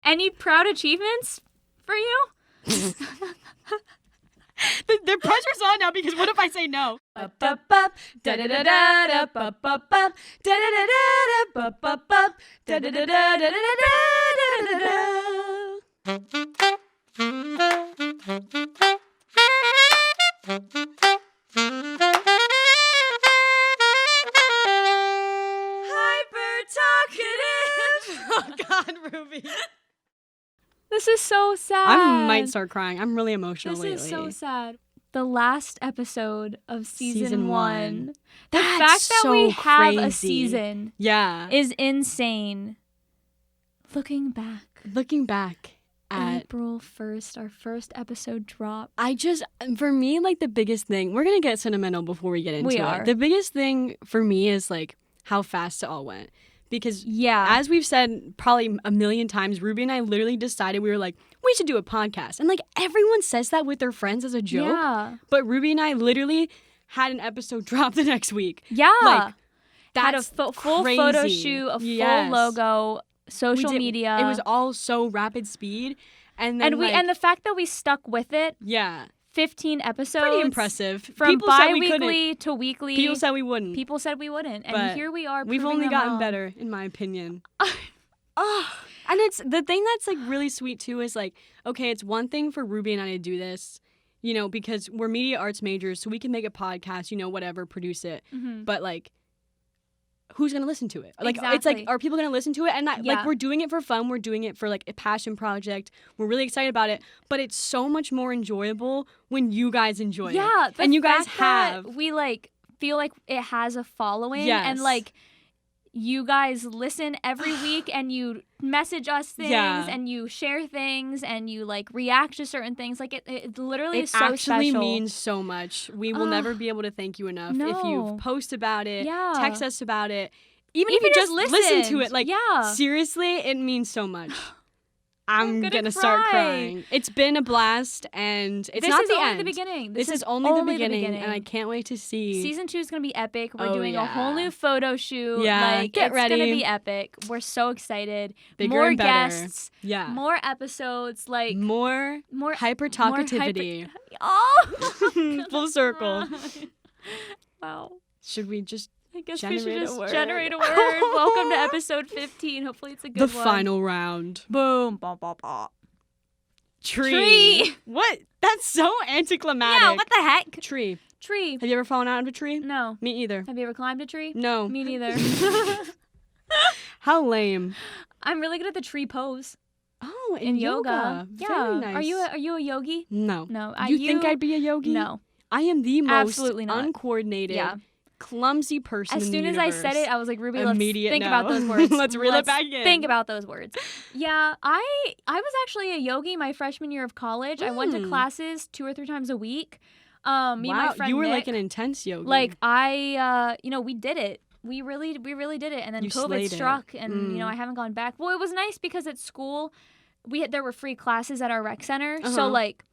Any proud achievements for you? The pressure's on now because what if I say no? Hyper Talkative! Oh God, Ruby. This is so sad. I might start crying. I'm really emotional lately. This is so sad. The last episode of season 1. The That's fact that so we have a crazy. season is insane. Looking back at April 1st, our first episode dropped. For me, like the biggest thing, we're going to get sentimental before we get into it. The biggest thing for me is like how fast it all went. Because as we've said probably a million times, Ruby and I literally decided we were like, we should do a podcast. And like everyone says that with their friends as a joke. Yeah. But Ruby and I literally had an episode drop the next week. Yeah. Like, had a that's full crazy. photo shoot, a full logo, social media. It was all so rapid speed. And then and the fact that we stuck with it. Yeah. 15 episodes. Pretty impressive. From People said we bi-weekly to weekly. People said we wouldn't. People said we wouldn't. And But here we are. We've only gotten better, in my opinion. And it's the thing that's like really sweet too is like, okay, it's one thing for Ruby and I to do this, you know, because we're media arts majors, so we can make a podcast, you know, whatever, produce it. Mm-hmm. But like, who's gonna listen to it? Like, Exactly. It's like, are people gonna listen to it? And like, we're doing it for fun. We're doing it for like a passion project. We're really excited about it. But it's so much more enjoyable when you guys enjoy it. Yeah, and you guys have. We like feel like it has a following, Yes. and like you guys listen every week, and you message us things, and you share things, and you like react to certain things. Like it literally is so special. It actually means so much. We will never be able to thank you enough if you post about it, text us about it, even if you just listen to it. Like, seriously, it means so much. I'm gonna start crying. It's been a blast, and it's not the end. This is only the beginning, and I can't wait to see. Season 2 is gonna be epic. We're doing a whole new photo shoot. Yeah, like, get ready. It's gonna be epic. We're so excited. Bigger more and better. guests. Yeah. More episodes. Like more hyper talkativity. Oh, full circle. Wow. Should we just? I guess we should just generate a word. Welcome to episode 15. Hopefully it's a good one. The final round. Boom. Bah, bah, bah. Tree. What? That's so anticlimactic. Yeah, what the heck? Tree. Tree. Have you ever fallen out of a tree? No. Me either. Have you ever climbed a tree? No. Me neither. How lame. I'm really good at the tree pose. Oh, in yoga. Yeah. Very nice. Are you a yogi? No. No. You think I'd be a yogi? No. I am the most Absolutely not. uncoordinated, clumsy person As in the soon as universe. I said it, I was like, Ruby, let's Immediate think no. about those words. Let's reel it back in. Think about those words. Yeah, I was actually a yogi my freshman year of college. I went to classes 2 or 3 times a week. Me and my friend you were Nick, like an intense yogi. Like we did it. We really did it. And then COVID struck, and you know, I haven't gone back. Well, it was nice because at school, there were free classes at our rec center, so like.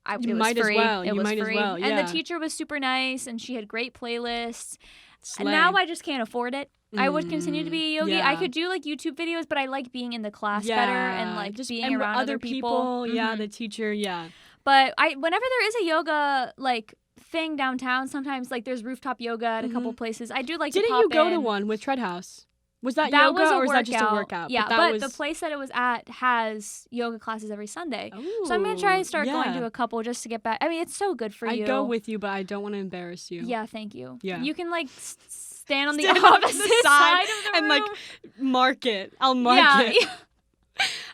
It was might free. As well. It you was might free. As well. Yeah. And the teacher was super nice, and she had great playlists. Slay. And now I just can't afford it. I would continue to be a yogi. Yeah. I could do like YouTube videos, but I like being in the class better and like just being around other people. Mm-hmm. Yeah, the teacher. Yeah. But whenever there is a yoga like thing downtown, sometimes like there's rooftop yoga at a couple places. I do like. Didn't to pop you go in. to one with Tread House? Was that yoga was or was that just a workout? Yeah, but the place that it was at has yoga classes every Sunday. Ooh, so I'm going to try and start going to a couple just to get back. I mean, it's so good for you. I go with you, but I don't want to embarrass you. Yeah, thank you. Yeah. You can like stand on the opposite side of the and room. like mark it. I'll mark it.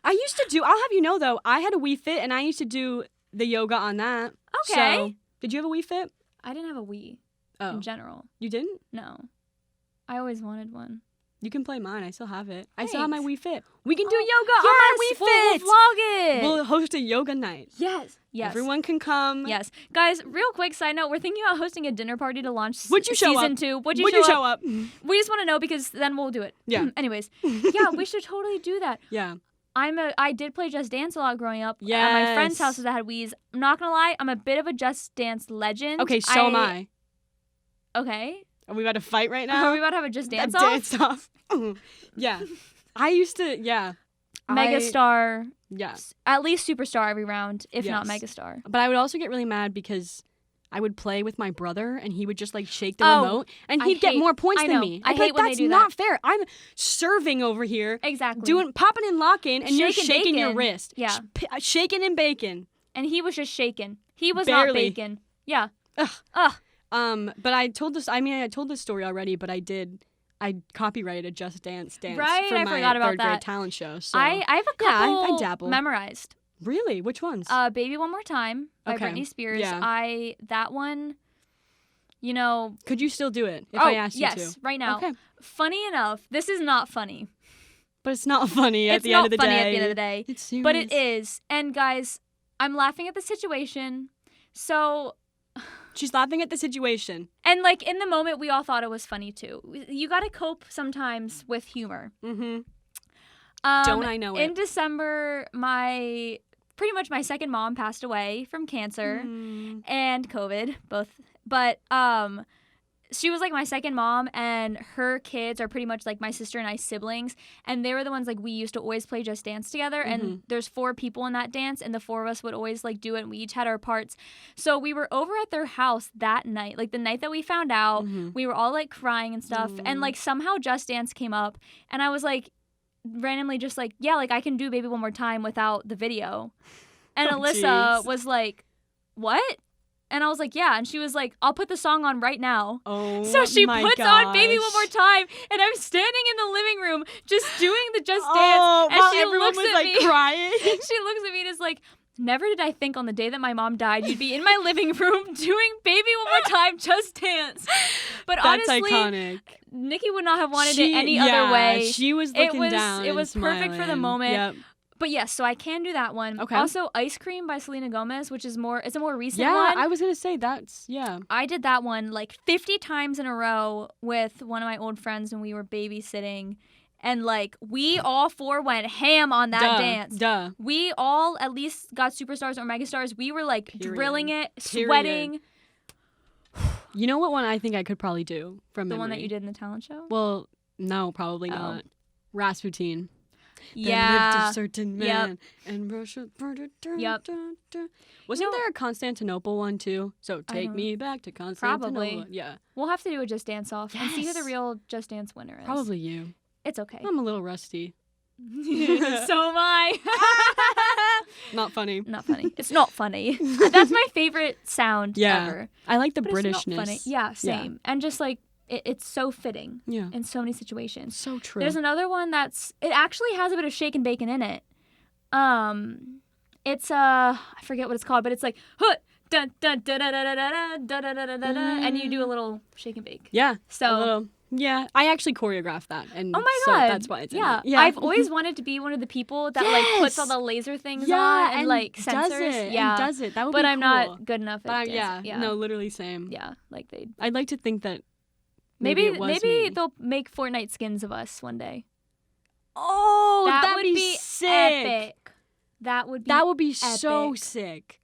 I used to do, I'll have you know though, I had a Wii Fit and I used to do the yoga on that. Okay. So, did you have a Wii Fit? I didn't have a Wii in general. You didn't? No. I always wanted one. You can play mine. I still have it. Thanks. I still have my Wii Fit. We can do yoga on my Wii Fit. We'll vlog it. We'll host a yoga night. Yes. Everyone can come. Yes. Guys, real quick side note, we're thinking about hosting a dinner party to launch season 2. Would you show up? We just want to know because then we'll do it. Yeah. Anyways. Yeah, we should totally do that. Yeah. I did play Just Dance a lot growing up. Yes. At my friend's houses that had Wii's. I'm not gonna lie, I'm a bit of a Just Dance legend. Okay, so am I. Okay. Are we about to fight right now? Are we about to have a Just Dance off? Dance off. Yeah. I used to, Megastar. Yes. At least superstar every round, if not megastar. But I would also get really mad because I would play with my brother and he would just like shake the remote and he'd get more points than me. I hate when they do that. That's not fair. I'm serving over here. Exactly. Popping and locking and you're shaking your wrist. Yeah. Shaking and baking. And he was just shaking. He was Barely. not baking. Yeah. Ugh. But I told this story already, but I copyrighted a Just Dance for I my forgot about third grade talent show. So I have a couple I dabble. memorized. Really? Which ones? Baby One More Time by Britney Spears. Yeah. That one, Could you still do it if I asked you to? Yes, right now. Okay. Funny enough, this is not funny. But it's not funny at the end of the day. It's not funny at the end of the day. It's serious. But it is. And guys, I'm laughing at the situation. So... She's laughing at the situation. And like in the moment, we all thought it was funny too. You got to cope sometimes with humor. Mm-hmm. Don't I know it? In December, pretty much my second mom passed away from cancer and COVID, both. But she was like my second mom, and her kids are pretty much like my sister and I's siblings, and they were the ones like we used to always play Just Dance together. And there's 4 people in that dance, and the 4 of us would always like do it, and we each had our parts. So we were over at their house that night, like the night that we found out. We were all like crying and stuff, and like somehow Just Dance came up, and I was like randomly just like, yeah, like I can do Baby One More Time without the video. And Alyssa was like, what? And I was like, yeah. And she was like, I'll put the song on right now. Oh, so she puts on Baby One More Time. And I'm standing in the living room just doing the Just Dance. And she looks at me. Crying. She looks at me and is like, never did I think on the day that my mom died, you'd be in my living room doing Baby One More Time, Just Dance. But that's honestly, iconic. Nikki would not have wanted it any other way. She was looking down. It was perfect for the moment. Yep. But yes, so I can do that one. Okay. Also, Ice Cream by Selena Gomez, which is it's a more recent one. Yeah, I was going to say I did that one like 50 times in a row with one of my old friends when we were babysitting. And like we all 4 went ham on that dance. We all at least got superstars or megastars. We were like drilling it, sweating. You know what one I think I could probably do from the memory? one that you did in the talent show? Well, no, probably not. Rasputin. Yeah. Lived a certain man and Russia. Yep. Wasn't there a Constantinople one too? So take me back to Constantinople. Probably. Yeah. We'll have to do a Just Dance off and see who the real Just Dance winner is. Probably you. It's okay. I'm a little rusty. So am I. Not funny. Not funny. It's not funny. That's my favorite sound ever. I like the but Britishness. It's not funny. Yeah, same. Yeah. And just like it's so fitting in so many situations. So true. There's another one it actually has a bit of shake and bacon in it. It's I forget what it's called, but it's like dun dun dun dun dun dun dun dun dun, and you do a little shake and bake. Yeah. So a little. Yeah, I actually choreographed that, and oh my God. So that's why it's in it. Yeah, I've always wanted to be one of the people that like puts all the laser things on and like sensors. Does it. That would be cool. But I'm cool. not good enough at dancing. No, literally same. Yeah, like I'd like to think that maybe me. they'll make Fortnite skins of us one day. Oh, that would be sick. Epic. That would be so sick.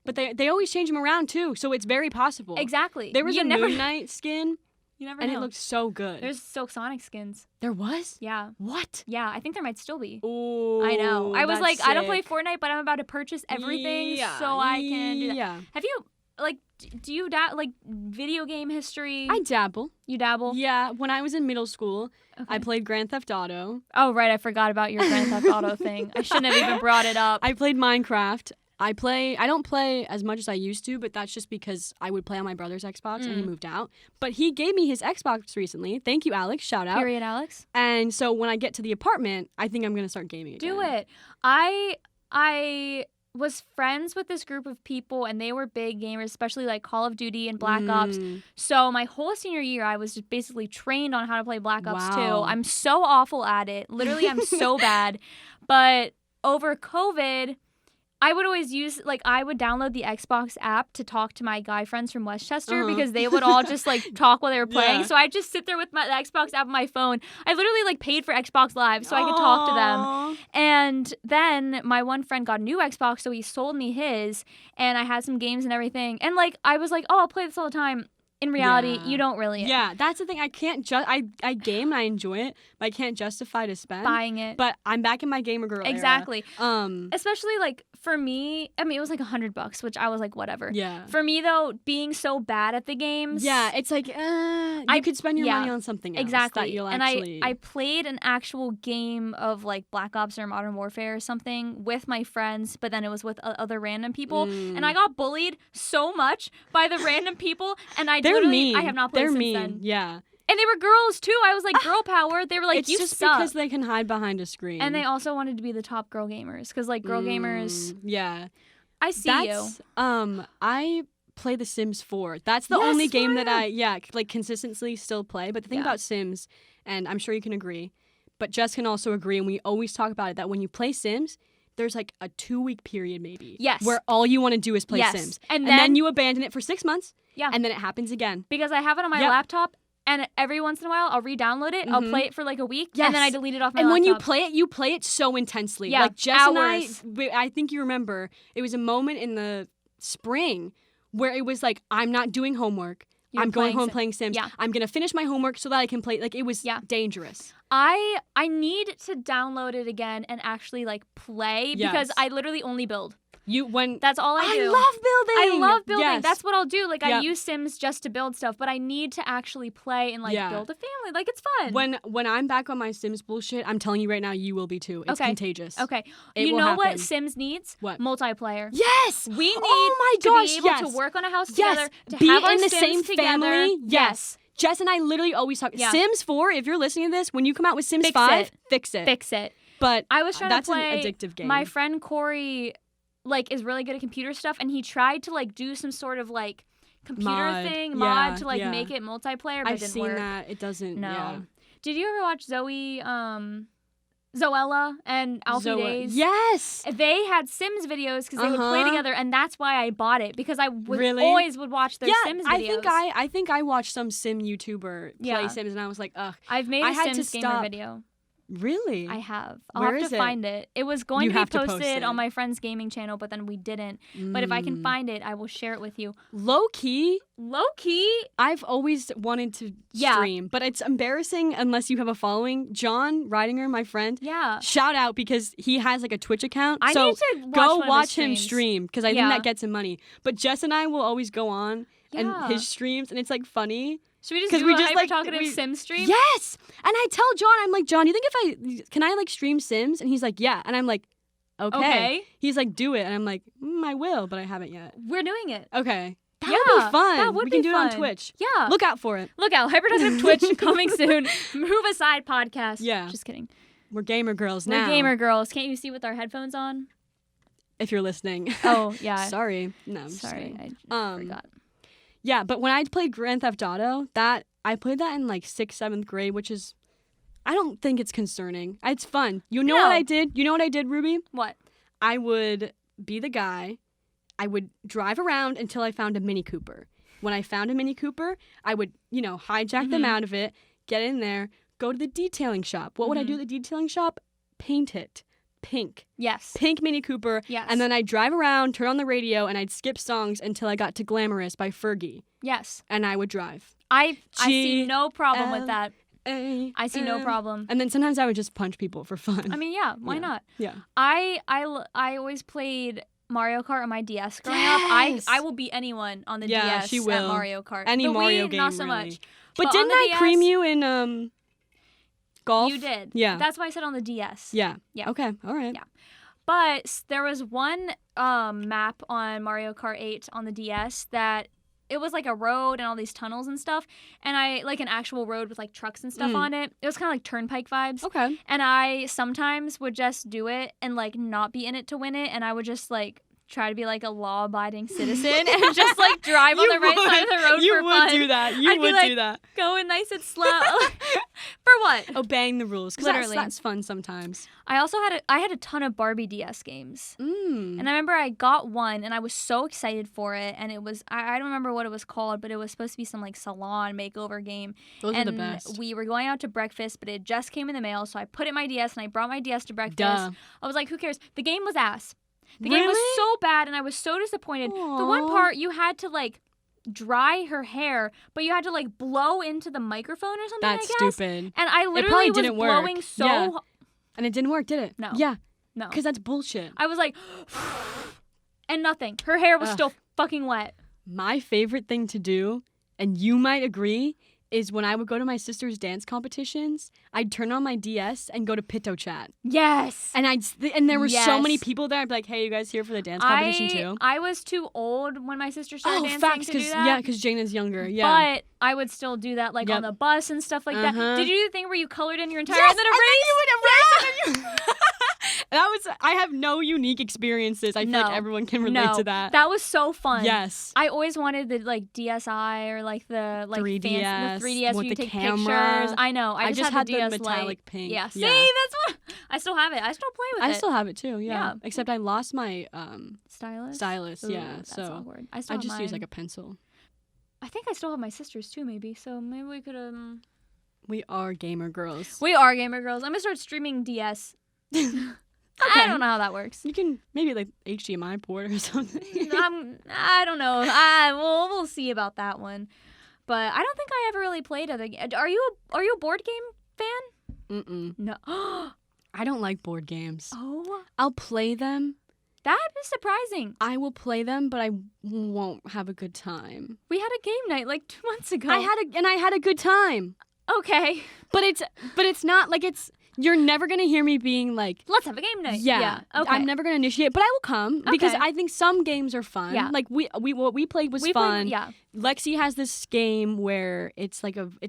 But they always change them around too, so it's very possible. Exactly. There was a Moon Knight skin. You never know. And it looked so good. There's Silk Sonic skins. There was? Yeah. What? Yeah, I think there might still be. Ooh, I know. I was like, sick. I don't play Fortnite, but I'm about to purchase everything so I can do that. Yeah. Have you, like, do you like video game history? I dabble. You dabble? Yeah. When I was in middle school, I played Grand Theft Auto. Oh, right. I forgot about your Grand Theft Auto thing. I shouldn't have even brought it up. I played Minecraft. I don't play as much as I used to, but that's just because I would play on my brother's Xbox and he moved out. But he gave me his Xbox recently. Thank you, Alex. Shout out. Period, Alex. And so when I get to the apartment, I think I'm going to start gaming again. Do it. I was friends with this group of people and they were big gamers, especially like Call of Duty and Black Ops. So my whole senior year, I was just basically trained on how to play Black Ops 2. I'm so awful at it. Literally, I'm so bad. But over COVID, I would always I would download the Xbox app to talk to my guy friends from Westchester because they would all just like talk while they were playing. Yeah. So I'd just sit there with the Xbox app on my phone. I literally like paid for Xbox Live so I could talk to them. And then my one friend got a new Xbox, so he sold me his and I had some games and everything. And like I was like, oh, I'll play this all the time. in reality, you don't really. Yeah, that's the thing. I can't I game and I enjoy it, but I can't justify to spend buying it. But I'm back in my gamer girl exactly. era. Especially like for me, I mean, it was like $100, which I was like, whatever. Yeah. For me though, being so bad at the games. Yeah, it's like you could spend your money on something else. Exactly. That you'll and actually... I played an actual game of like Black Ops or Modern Warfare or something with my friends, but then it was with other random people, and I got bullied so much by the random people, and They're mean. I have not played They're since mean. then. Yeah. And they were girls too. I was like, girl power. They were like, you suck. It's just because they can hide behind a screen. And they also wanted to be the top girl gamers, because like girl gamers. Yeah. I see you. I play The Sims 4. That's the only game that I like consistently still play. But the thing about Sims, and I'm sure you can agree, but Jess can also agree, and we always talk about it, that when you play Sims, there's like a 2-week period maybe. Yes. Where all you want to do is play Sims. And then you abandon it for 6 months. Yeah. And then it happens again. Because I have it on my laptop, and every once in a while I'll re-download it. I'll play it for like a week, and then I delete it off my laptop. And when you play it so intensely. Yeah, like Jess hours. and I think you remember, it was a moment in the spring where it was like, I'm not doing homework. I'm going home playing Sims. Yeah. I'm going to finish my homework so that I can play. Like, it was dangerous. I need to download it again and actually like play, because I literally only build. That's all I do. I love building. Yes. That's what I'll do. Like I use Sims just to build stuff, but I need to actually play and like build a family. Like it's fun. When I'm back on my Sims bullshit, I'm telling you right now, you will be too. It's contagious. Okay. You know what Sims needs? What? Multiplayer. Yes. We need to be able to work on a house together. To be have our in the Sims same together. family. Yes. Jess and I literally always talk. Sims 4, if you're listening to this, when you come out with Sims 5, fix it. Fix it. But I was trying to play an addictive game. My friend Corey like is really good at computer stuff, and he tried to like do some sort of like computer mod to like make it multiplayer, but it didn't work. I've seen that. It doesn't. No. Yeah. Did you ever watch Zoella and Alfie Days? Yes. They had Sims videos because they would play together, and that's why I bought it, because I always would watch their Sims videos. I think I watched some Sim YouTuber play Sims, and I was like, ugh. I've made a Sims gamer video. Really? I have. I'll have to find it. It was going to be posted on my friend's gaming channel, but then we didn't. But if I can find it, I will share it with you. Low key, I've always wanted to stream, but it's embarrassing unless you have a following. John Ridinger, my friend, shout out, because he has like a Twitch account. I need to watch him stream, because I think that gets him money. But Jess and I will always go on and his streams, and it's like funny. Should we just do a Hyper Talkative Sim stream? Yes! And I tell John, I'm like, John, you think can I like stream Sims? And he's like, yeah. And I'm like, okay. He's like, do it. And I'm like, I will, but I haven't yet. We're doing it. Okay. That would be fun. That would we be can do fun. it on Twitch. Yeah. Look out for it. Look out. Hyper Talkative Twitch coming soon. Move Aside podcast. Yeah. Just kidding. We're gamer girls now. We're gamer girls. Can't you see with our headphones on? If you're listening. Oh, yeah. Sorry. No, I'm sorry. I forgot. Yeah, but when I played Grand Theft Auto, I played that in like 6th, 7th grade, which is, I don't think it's concerning. It's fun. You know what I did? You know what I did, Ruby? What? I would be the guy. I would drive around until I found a Mini Cooper. When I found a Mini Cooper, I would, hijack them out of it, get in there, go to the detailing shop. What would I do at the detailing shop? Paint it pink. Yes. Pink Mini Cooper. Yes. And then I'd drive around, turn on the radio, and I'd skip songs until I got to Glamorous by Fergie. Yes. And I would drive. I see no problem with that. I see no problem. And then sometimes I would just punch people for fun. I mean, yeah, why not? Yeah. I always played Mario Kart on my DS growing up. I will beat anyone on the DS she will. at Mario Kart. Any the Mario Wii, game, not so really. much. But didn't I cream you in golf? You did. Yeah. That's why I said on the DS. Yeah. Yeah. Okay. All right. Yeah. But there was one map on Mario Kart 8 on the DS that it was like a road and all these tunnels and stuff, and I like an actual road with like trucks and stuff on it. It was kind of like Turnpike vibes. Okay. And I sometimes would just do it and like not be in it to win it, and I would just like try to be like a law-abiding citizen and just like drive on the right side of the road for fun. You would do that. I'd would be, do that. Going nice and slow. For what? Obeying the rules. Literally. That's fun sometimes. I also had a ton of Barbie DS games. And I remember I got one and I was so excited for it, and it was I don't remember what it was called, but it was supposed to be some like salon makeover game. Those are the best. We were going out to breakfast, but it just came in the mail, so I put it in my DS and I brought my DS to breakfast. Duh. I was like, who cares? The game was ass. The game was so bad, and I was so disappointed. Aww. The one part you had to like dry her hair, but you had to like blow into the microphone or something. That's stupid. And I literally was blowing so. And it didn't work, did it? No. Yeah. No. Because that's bullshit. I was like, and nothing. Her hair was still fucking wet. My favorite thing to do, and you might agree, is when I would go to my sister's dance competitions, I'd turn on my DS and go to Pito Chat. Yes. And there were so many people there. I'd be like, hey, you guys here for the dance competition too? I was too old when my sister started dancing to do that. Yeah, because Jane is younger. Yeah. But I would still do that like on the bus and stuff like that. Did you do the thing where you colored in your entire yes, and then erased? I have no unique experiences. I feel like everyone can relate to that. That was so fun. Yes. I always wanted the like DSi or like the like 3DS, the 3DS where you take camera. pictures. I know. I just had the DS metallic pink. Yeah. See, that's what I still have it. I still play with it. I still have it too. Yeah. Except I lost my stylus. Ooh, yeah. That's so awkward. I just use like a pencil. I think I still have my sister's too, maybe. So maybe we could We are gamer girls. We are gamer girls. I'm gonna start streaming DS. Okay. I don't know how that works. You can maybe like HDMI port or something. I don't know. We'll see about that one. But I don't think I ever really played other games. Are you a board game fan? Mm-mm. No. I don't like board games. Oh. I'll play them. That'd be surprising. I will play them, but I won't have a good time. We had a game night like 2 months ago. I had a good time. Okay. But it's not like it's. You're never going to hear me being like... Let's have a game night. Yeah. Okay. I'm never going to initiate, but I will come because I think some games are fun. Yeah. Like, what we played was fun. Yeah. Lexi has this game where it's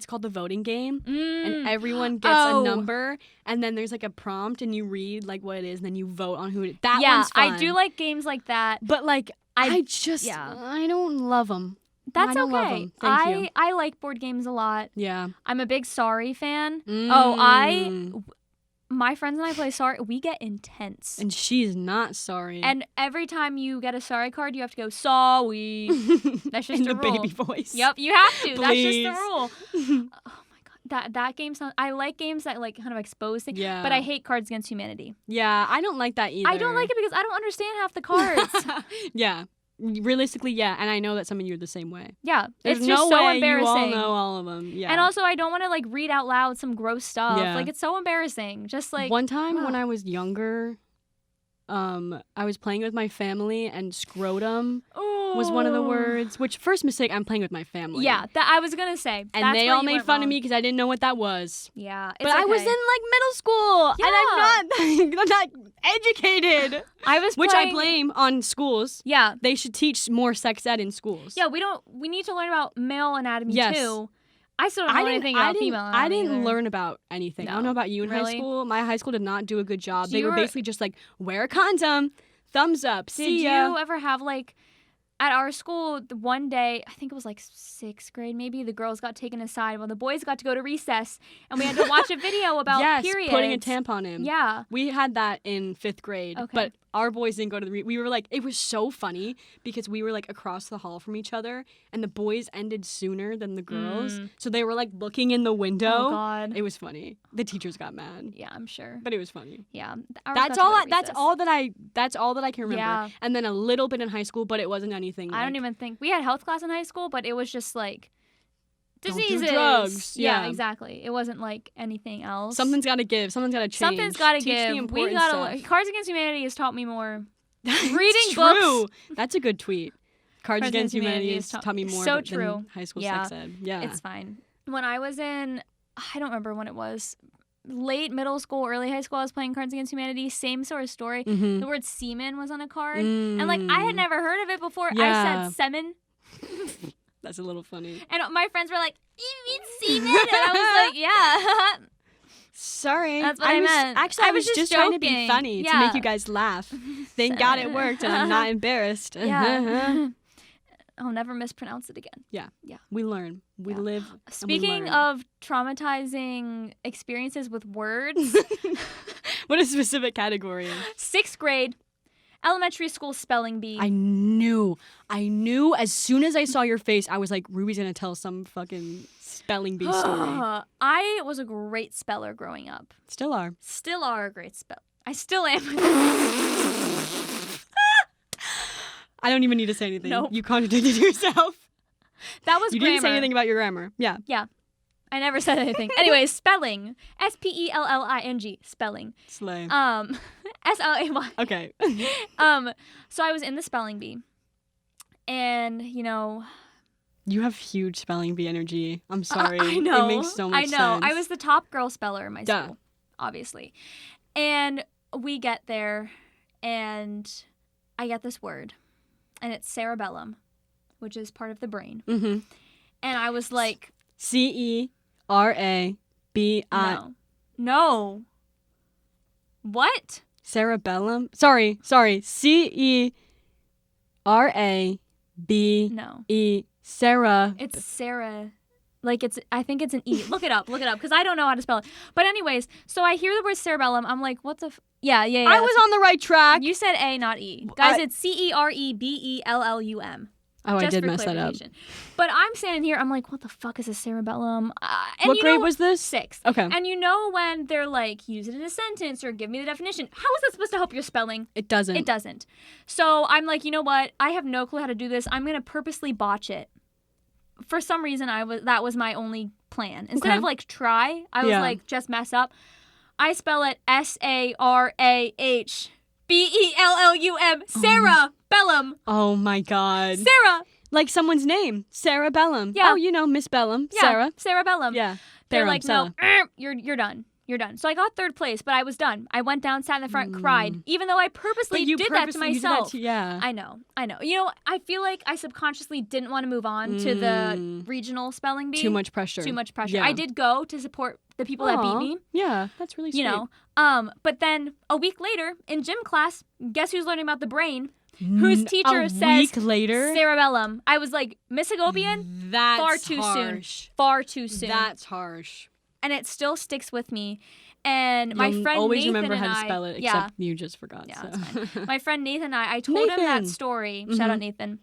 called the voting game. And everyone gets a number, and then there's like a prompt, and you read like what it is, and then you vote on who it is. That one's fun. I do like games like that. But like, I don't love them. That's okay. Love them. Thank you. I like board games a lot. Yeah. I'm a big Sorry fan. My friends and I play Sorry. We get intense. And she's not sorry. And every time you get a Sorry card, you have to go, sorry. That's just in a the rule. baby voice. Yep, you have to. Please. That's just the rule. Oh my God. That game sounds... I like games that like kind of expose things. Yeah. But I hate Cards Against Humanity. Yeah, I don't like that either. I don't like it because I don't understand half the cards. Yeah. Realistically, yeah, and I know that some of you are the same way. Yeah, There's it's just so embarrassing. You all know all of them. Yeah, and also I don't want to like read out loud some gross stuff. Yeah. Like it's so embarrassing. Just like one time when I was younger, I was playing with my family and scrotum was one of the words. Which first mistake, I'm playing with my family. Yeah, that I was gonna say. And they all made fun of me because I didn't know what that was. Yeah, but I was in like middle school, and I'm not educated. Which I blame on schools. Yeah, they should teach more sex ed in schools. Yeah, we need to learn about male anatomy too. I still don't know anything about female anatomy. I didn't learn about anything. No. I don't know about you in high school. My high school did not do a good job. They were basically just like, wear a condom, thumbs up, see ya. Did you ever have like... At our school, one day, I think it was like 6th grade, maybe, the girls got taken aside while the boys got to go to recess, and we had to watch a video about periods. Putting a tampon in. Yeah. We had that in 5th grade, but our boys didn't go to we were like, it was so funny because we were like across the hall from each other, and the boys ended sooner than the girls, so they were like looking in the window. Oh, God. It was funny. The teachers got mad. Yeah, I'm sure. But it was funny. Yeah. That's all that I can remember. Yeah. And then a little bit in high school, but it wasn't anything. I don't even think we had health class in high school, but it was just like diseases. Don't do drugs. Yeah, exactly. It wasn't like anything else. Something's got to give. Something's got to change. Something's got to give. We got to. Cards Against Humanity has taught me more. Reading books. That's a good tweet. Cards Against Humanity has taught me more than high school sex ed. Yeah, it's fine. When I was in, I don't remember when it was. Late middle school, early high school, I was playing Cards Against Humanity. Same sort of story. Mm-hmm. The word semen was on a card. And like, I had never heard of it before. I said semen. That's a little funny. And my friends were like, you mean semen? And I was like, yeah. Sorry. That's what I meant. Actually, I was just trying to be funny to make you guys laugh. Thank God it worked, and I'm not embarrassed. Yeah. I'll never mispronounce it again. Yeah. We learn. We live. Speaking of traumatizing experiences with words. What a specific category. 6th grade, elementary school spelling bee. I knew as soon as I saw your face, I was like, Ruby's going to tell some fucking spelling bee story. I was a great speller growing up. Still are. Still are a great speller. I still am. I don't even need to say anything. Nope. You contradicted yourself. That was you grammar. didn't say anything about your grammar. Yeah. Yeah. I never said anything. Anyways, spelling. Spelling. Spelling. Slay. Slay. Okay. So I was in the spelling bee. And, you have huge spelling bee energy. I'm sorry. I know. It makes so much sense. I was the top girl speller in my school, obviously. And we get there, and I get this word, and it's cerebellum, which is part of the brain. Mm-hmm. And I was like... Cerebi. No. What? Cerebellum? Sorry. Cerabi. No. Sarah. It's Sarah. I think it's an E. Look it up, because I don't know how to spell it. But anyways, so I hear the word cerebellum. I'm like, what the Yeah. I was on the right track. You said A, not E. Guys, it's Cerebellum. Oh, I did mess that up. But I'm standing here, I'm like, what the fuck is a cerebellum? And what grade was this? 6th. Okay. And when they're like, use it in a sentence or give me the definition, how is that supposed to help your spelling? It doesn't. It doesn't. So I'm like, you know what? I have no clue how to do this. I'm going to purposely botch it. For some reason, that was my only plan. Instead of try, I was just mess up. I spell it Sarahbellum. Cerebellum. Oh my God. Sarah. Like someone's name. Cerebellum. Yeah. Oh, Miss Bellum. Yeah. Sarah. Cerebellum. Yeah. They're like, no, you're done. You're done. So I got 3rd place, but I was done. I went down, sat in the front, cried, even though I purposely did that to myself. Yeah. I know. I feel like I subconsciously didn't want to move on to the regional spelling bee. Too much pressure. Yeah. I did go to support the people that beat me. Yeah, that's really sweet. But then a week later in gym class, guess who's learning about the brain? Whose teacher says a week later? Cerebellum. I was like, Miss Agopian? That's far too harsh. soon. Far too soon. That's harsh. And it still sticks with me. And my You'll friend always Nathan remember and how to spell it, except you just forgot. Yeah, so. that's fine. My friend Nathan and I told him that story. Shout out Nathan.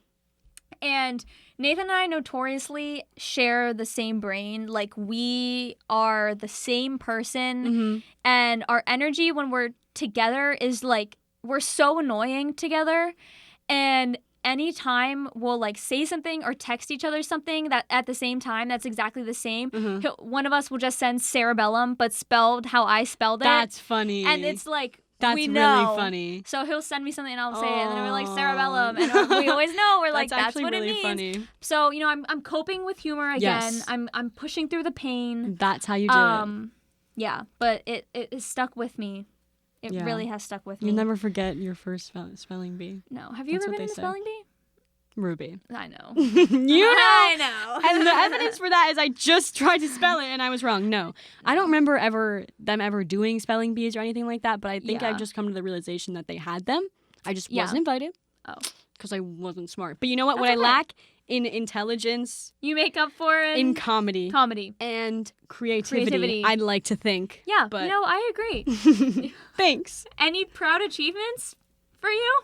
And Nathan and I notoriously share the same brain. Like, we are the same person. And our energy when we're together is like, we're so annoying together. And anytime we'll say something or text each other something that at the same time that's exactly the same, one of us will just send cerebellum but spelled how I spelled it. That's funny. And it's like, that's we know. Really funny. So he'll send me something and I'll say it, and then we're like, cerebellum, and we always know. We're like, that's what really it means. Funny. So I'm coping with humor again. Yes. I'm pushing through the pain. That's how you do it. Yeah, but it is stuck with me. It really has stuck with me. You'll never forget your first spelling bee. No. Have you ever been in a spelling bee? Ruby. I know. I know. And the evidence for that is I just tried to spell it and I was wrong. No. I don't remember them ever doing spelling bees or anything like that, but I think I've just come to the realization that they had them. I just wasn't invited. Oh. Because I wasn't smart. But you know what? What I lack in intelligence, you make up for it in comedy. Comedy. And creativity. I'd like to think. Yeah, but I agree. Thanks. Any proud achievements for you?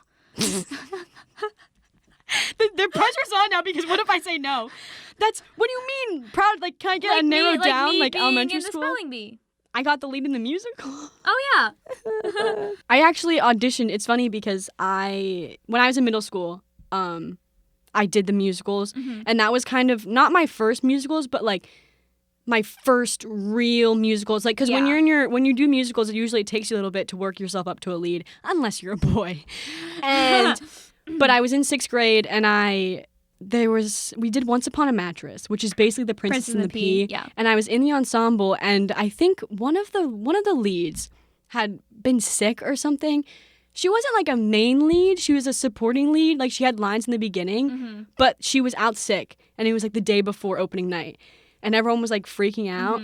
The pressure's on now because what if I say no? What do you mean proud? Like, can I get a narrowed down elementary school? The spelling bee. I got the lead in the musical. Oh yeah. I actually auditioned. It's funny because when I was in middle school, I did the musicals, and that was kind of not my first musicals, but my first real musicals. Because when you do musicals, it usually takes you a little bit to work yourself up to a lead, unless you're a boy. And but I was in 6th grade, and we did Once Upon a Mattress, which is basically the Princess and the Pea. Yeah. And I was in the ensemble, and I think one of the leads had been sick or something. She wasn't a main lead. She was a supporting lead. She had lines in the beginning, but she was out sick, and it was the day before opening night, and everyone was freaking out.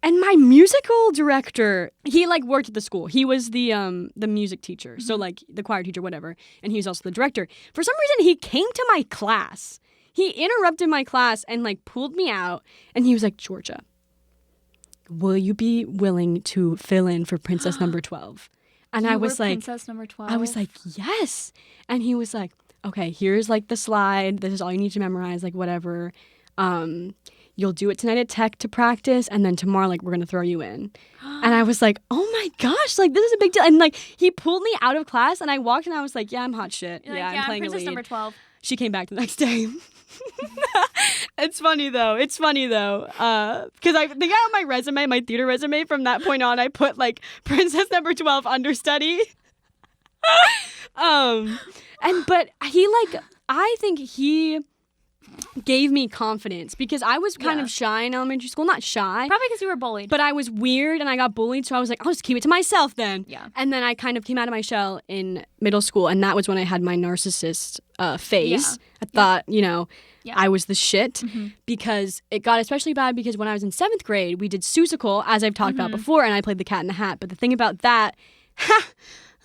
And my musical director, he worked at the school. He was the music teacher, so the choir teacher, whatever, and he was also the director. For some reason, he came to my class. He interrupted my class and pulled me out, and he was like, "Georgea, will you be willing to fill in for Princess number 12?" And I was like, Princess number 12. I was like, yes. And he was like, okay, here's the slide. This is all you need to memorize, whatever. you'll do it tonight at tech to practice, and then tomorrow, like, we're going to throw you in. And I was like, oh my gosh, like, this is a big deal. And, like, he pulled me out of class, and I walked, and I was like, yeah, I'm hot shit. You're I'm playing Princess number 12. She came back the next day. It's funny though. Because I think on my resume, my theater resume, from that point on, I put like Princess number 12 understudy. But he I think he gave me confidence because I was kind of shy in elementary school. Not shy. Probably because you were bullied. But I was weird and I got bullied, so I was like, I'll just keep it to myself then. Yeah. And then I kind of came out of my shell in middle school, and that was when I had my narcissist phase. Yeah. I thought, I was the shit because it got especially bad because when I was in 7th grade, we did Seussical, as I've talked about before, and I played the Cat in the Hat. But the thing about that,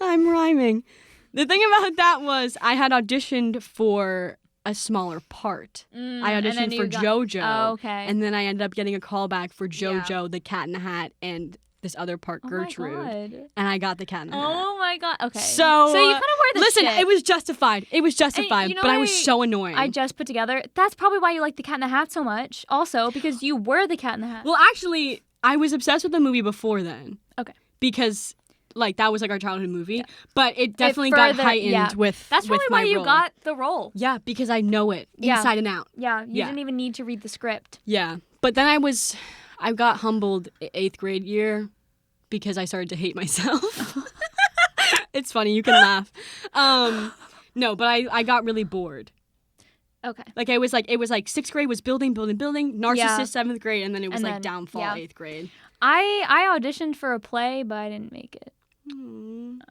I'm rhyming. The thing about that was I had auditioned for a smaller part. I auditioned for Georgea. Oh, okay. And then I ended up getting a call back for Jojo, the Cat in the Hat, and this other part, Gertrude. And I got the Cat in the Hat. Oh my god. Okay. So you kind of were the listen, shit. it was justified. But I was so annoying. I just put together. That's probably why you like the Cat in the Hat so much. Also, because you were the Cat in the Hat. Well, actually, I was obsessed with the movie before then. Okay. Because that was our childhood movie, but it definitely got heightened with That's probably why you got the role. Yeah, because I know it inside and out. Yeah, you didn't even need to read the script. Yeah, but then I got humbled 8th grade year because I started to hate myself. It's funny, you can laugh. No, but I got really bored. Okay. It was like 6th grade was building, narcissist 7th grade, and then it was downfall 8th grade. I auditioned for a play, but I didn't make it.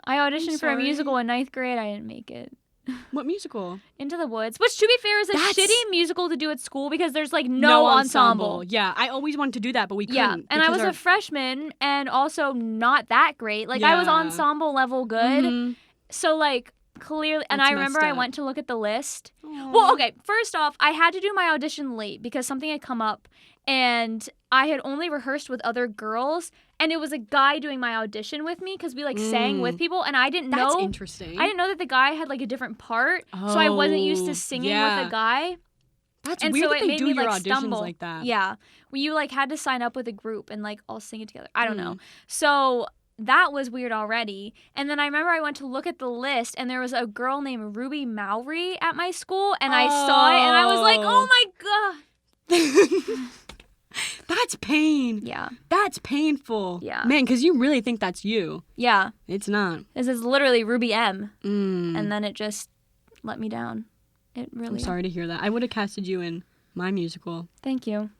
I auditioned for a musical in 9th grade. I didn't make it. What musical? Into the Woods, which to be fair is a shitty musical to do at school because there's no ensemble. Yeah, I always wanted to do that, but we couldn't. Yeah, and I was a freshman and also not that great. I was ensemble level good. So clearly, and I remember I went to look at the list. Aww. Well, okay, first off, I had to do my audition late because something had come up and I had only rehearsed with other girls, and it was a guy doing my audition with me because we sang with people, and I didn't know. That's interesting. I didn't know that the guy had a different part, so I wasn't used to singing with a guy. That's weird that they do your auditions like that. Yeah, you had to sign up with a group and all sing it together. I don't know. So that was weird already. And then I remember I went to look at the list, and there was a girl named Ruby Mowry at my school, and I saw it, and I was like, oh my god. That's pain. Yeah. That's painful. Yeah. Man, because you really think that's you. Yeah. It's not. This is literally Ruby M. And then it just let me down. It really... I'm sorry to hear that. I would have casted you in my musical. Thank you.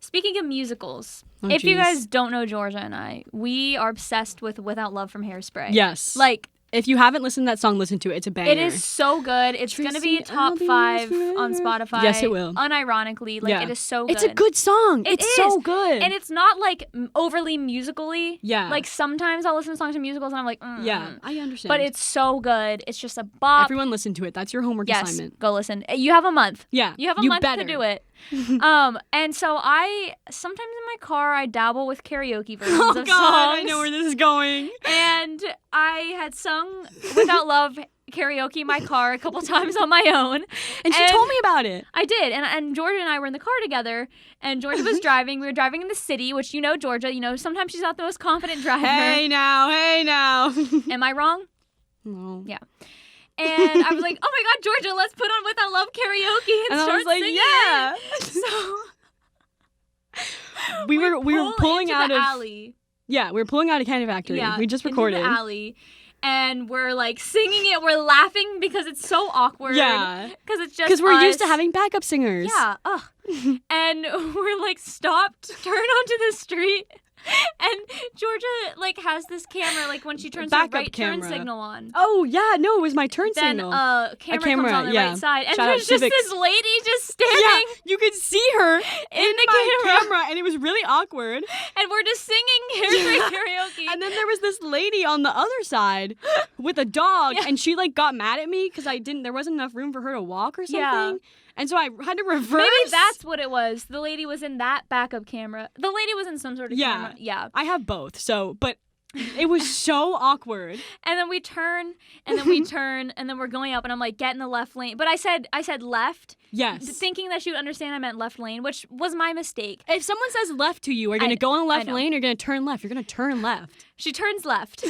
Speaking of musicals, if you guys don't know Georgea and I, we are obsessed with Without Love from Hairspray. Yes. If you haven't listened to that song, listen to it. It's a banger. It is so good. It's going to be top 5 on Spotify. Yes, it will. Unironically. It is so good. It's a good song. It's so good. And it's not overly musically. Yeah. Sometimes I'll listen to songs and musicals and I'm like, Yeah, I understand. But it's so good. It's just a bop. Everyone listen to it. That's your homework assignment. Yes, go listen. You have a month. Yeah. You have a month to do it. And so sometimes in my car, I dabble with karaoke versions of songs. Oh God, I know where this is going. And I had sung Without Love karaoke in my car a couple times on my own. And she told me about it. I did. And Georgia and I were in the car together, and Georgia was driving. We were driving in the city, which Georgia, sometimes she's not the most confident driver. Hey now. Am I wrong? No. Yeah. And I was like, oh my God, Georgia, let's put on Without Love karaoke and start singing. Yeah. So we were pulling out of alley. Yeah, we were pulling out of Candy Factory. Yeah, we just recorded. Into the alley. And we're singing it. We're laughing because it's so awkward. Yeah. Because we're used to having backup singers. Yeah. Ugh. And we're stopped, turn onto the street. And Georgia has this camera when she turns her right turn signal on. Oh yeah, no, it was my turn signal. Then camera comes on the right side, and there's just this lady just standing. Yeah, you could see her in the camera, and it was really awkward. And we're just singing Hairspray karaoke. And then there was this lady on the other side with a dog, and she got mad at me because there wasn't enough room for her to walk or something. Yeah. And so I had to reverse. Maybe that's what it was. The lady was in that backup camera. The lady was in some sort of camera. Yeah. I have both. So, but It was so awkward. And then we turn, and then we turn, and then we're going up, and I'm like, get in the left lane. But I said left. Yes. Thinking that she would understand I meant left lane, which was my mistake. If someone says left to you, are you going to go in the left lane or are you going to turn left? You're going to turn left. She turns left.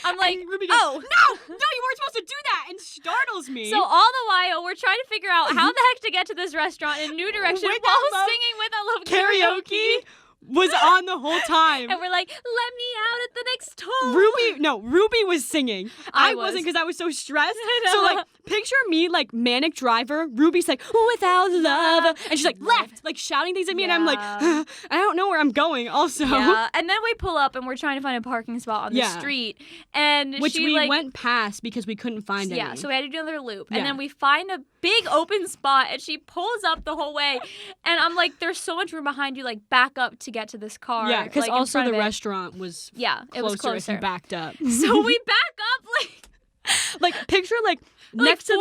I'm like, Ruby goes, no, you weren't supposed to do that, and startles me. So all the while, we're trying to figure out how the heck to get to this restaurant in New Direction while singing With I Love Karaoke. Was on the whole time. And we're like, let me out at the next toll. Ruby was singing. I wasn't because I was so stressed. So like, picture me like manic driver. Ruby's like, without love. And she's like, left. Like shouting things at me. And I'm like, I don't know where I'm going also. Yeah. And then we pull up and we're trying to find a parking spot on the street. And which we went past because we couldn't find any. Yeah, so we had to do another loop. And then we find a big open spot and she pulls up the whole way. And I'm like, there's so much room behind you. Like back up to get to this car. Yeah, because also the restaurant was it was closer. If you backed up. So we back up like picture like next to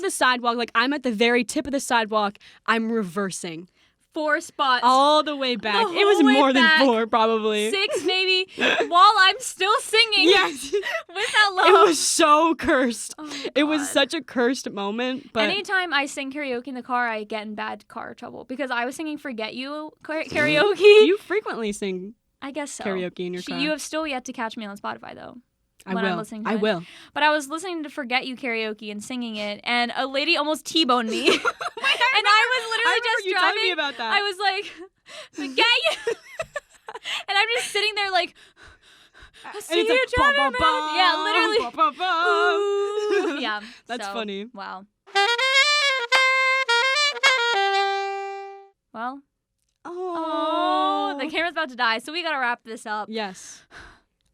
the sidewalk. Like I'm at the very tip of the sidewalk. I'm reversing. 4 spots. All the way back. It was more than 4 probably. 6 maybe. While I'm still singing. Yes. With that love. It was so cursed. Oh it was such a cursed moment. But anytime I sing karaoke in the car, I get in bad car trouble because I was singing Forget You karaoke. You frequently sing I guess so. Karaoke in your car. You have still yet to catch me on Spotify though. I will. But I was listening to Forget You karaoke and singing it, and a lady almost T-boned me. And I was literally just driving. Telling me about that. I was like, Forget You. And I'm just sitting there like, I see you driving. Yeah, literally. Ooh. Yeah. That's funny. Wow. Well. Oh. The camera's about to die, so we gotta wrap this up. Yes.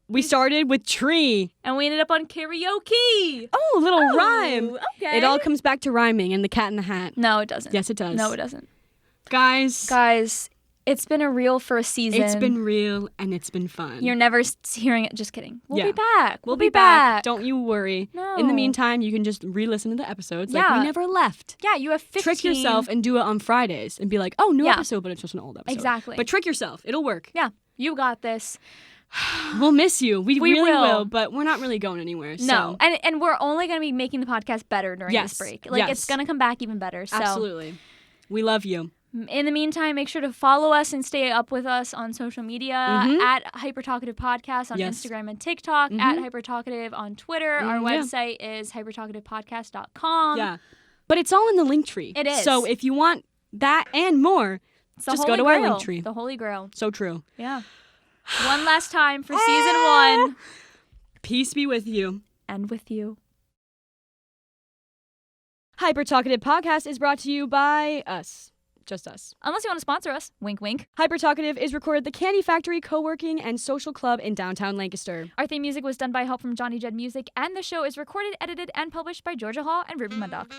We started with tree. And we ended up on karaoke. Oh, a little rhyme. Okay. It all comes back to rhyming and the cat in the hat. No, it doesn't. Yes, it does. No, it doesn't. Guys, it's been a real first season. It's been real and it's been fun. You're never hearing it. Just kidding. We'll be back. We'll be back. Don't you worry. No. In the meantime, you can just re-listen to the episodes. Like we never left. Yeah, you have 15. Trick yourself and do it on Fridays and be like, oh, new episode, but it's just an old episode. Exactly. But trick yourself. It'll work. Yeah, you got this. We'll miss you. We really will, but we're not really going anywhere. So. No, and we're only going to be making the podcast better during this break. Like it's going to come back even better. So. Absolutely. We love you. In the meantime, make sure to follow us and stay up with us on social media at Hyper Talkative Podcast on Instagram and TikTok, at Hyper Talkative on Twitter. Our website is hypertalkativepodcast.com. Yeah. But it's all in the link tree. It is. So if you want that and more, just go to our link tree. The Holy Grail. So true. Yeah. One last time for season 1. Peace be with you. And with you. Hyper Talkative Podcast is brought to you by us. Just us. Unless you want to sponsor us. Wink, wink. Hyper Talkative is recorded at the Candy Factory Co-working and Social Club in downtown Lancaster. Our theme music was done by help from Johnny Jed Music, and the show is recorded, edited, and published by Georgea Hall and Ruby Murdoch.